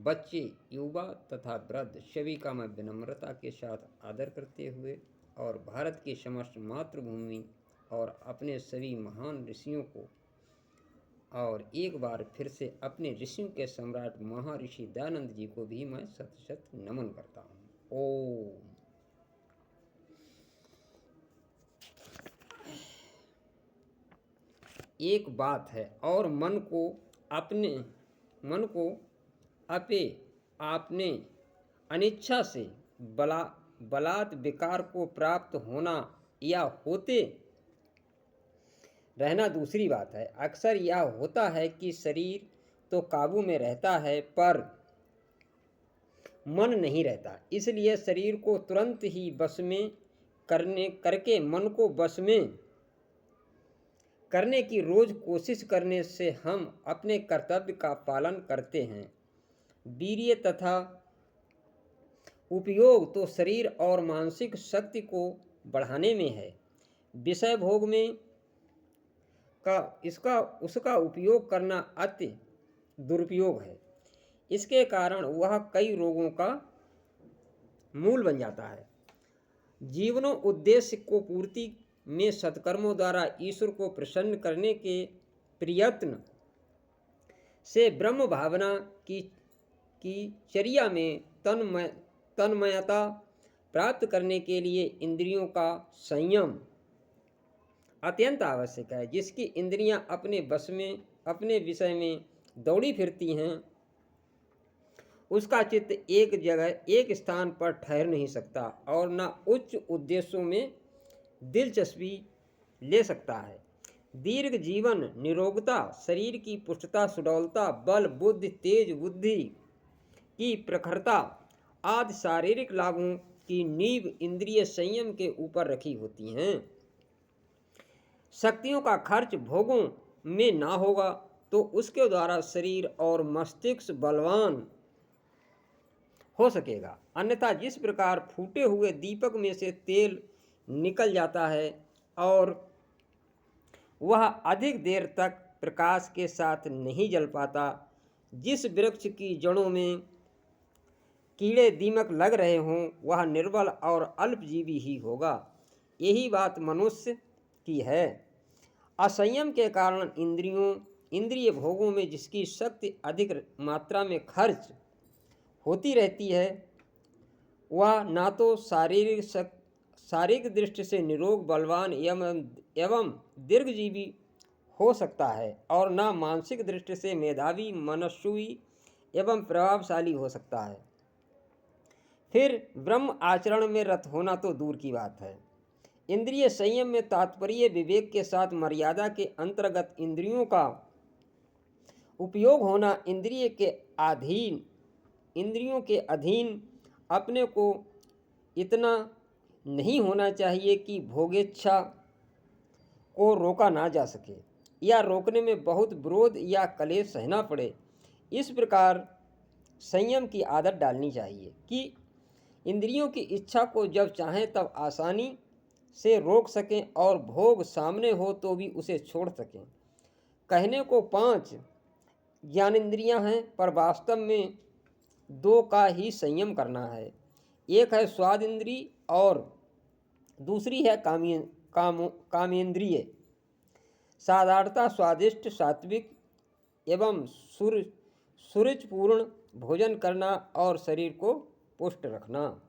बच्चे, युवा तथा वृद्ध सभी का मैं विनम्रता के साथ आदर करते हुए और भारत की समस्त मातृभूमि और अपने सभी महान ऋषियों को और एक बार फिर से अपने ऋषियों के सम्राट महर्षि दयानंद जी को भी मैं शत शत नमन करता हूँ। ओम। एक बात है और मन को आपने अनिच्छा से बलात् विकार को प्राप्त होना या होते रहना दूसरी बात है। अक्सर यह होता है कि शरीर तो काबू में रहता है पर मन नहीं रहता, इसलिए शरीर को तुरंत ही वश में करके मन को वश में करने की रोज कोशिश करने से हम अपने कर्तव्य का पालन करते हैं। वीर्य तथा उपयोग तो शरीर और मानसिक शक्ति को बढ़ाने में है। विषय भोग में उसका उपयोग करना अति दुरुपयोग है। इसके कारण वह कई रोगों का मूल बन जाता है। जीवनों उद्देश्य को पूर्ति में सत्कर्मों द्वारा ईश्वर को प्रसन्न करने के प्रयत्न से ब्रह्म भावना की चर्या में तन्मयता प्राप्त करने के लिए इंद्रियों का संयम अत्यंत आवश्यक है। जिसकी इंद्रियां अपने विषय में दौड़ी फिरती हैं, उसका चित्त एक जगह एक स्थान पर ठहर नहीं सकता और न उच्च उद्देश्यों में दिलचस्पी ले सकता है। दीर्घ जीवन, निरोगता, शरीर की पुष्टता, सुडौलता, बल, बुद्धि, तेज बुद्धि की प्रखरता आदि शारीरिक लाभों की नींव इंद्रिय संयम के ऊपर रखी होती हैं। शक्तियों का खर्च भोगों में ना होगा तो उसके द्वारा शरीर और मस्तिष्क बलवान हो सकेगा। अन्यथा जिस प्रकार फूटे हुए दीपक में से तेल निकल जाता है और वह अधिक देर तक प्रकाश के साथ नहीं जल पाता, जिस वृक्ष की जड़ों में कीड़े दीमक लग रहे हों वह निर्बल और अल्पजीवी ही होगा। यही बात मनुष्य की है। असंयम के कारण इंद्रिय भोगों में जिसकी शक्ति अधिक मात्रा में खर्च होती रहती है, वह ना तो शारीरिक दृष्टि से निरोग, बलवान एवं दीर्घजीवी हो सकता है और ना मानसिक दृष्टि से मेधावी, मनस्वी एवं प्रभावशाली हो सकता है। फिर ब्रह्म आचरण में रत होना तो दूर की बात है। इंद्रिय संयम में तात्पर्य विवेक के साथ मर्यादा के अंतर्गत इंद्रियों का उपयोग होना, इंद्रियों के अधीन अपने को इतना नहीं होना चाहिए कि भोगेच्छा को रोका ना जा सके या रोकने में बहुत विरोध या कलेश सहना पड़े। इस प्रकार संयम की आदत डालनी चाहिए कि इंद्रियों की इच्छा को जब चाहें तब आसानी से रोक सकें और भोग सामने हो तो भी उसे छोड़ सकें। कहने को 5 ज्ञानेंद्रियां हैं पर वास्तव में 2 का ही संयम करना है। एक है स्वाद इंद्रिय और दूसरी है कामेंद्रिय। साधारणतः स्वादिष्ट, सात्विक एवं सुरुचिपूर्ण भोजन करना और शरीर को पुष्ट रखना।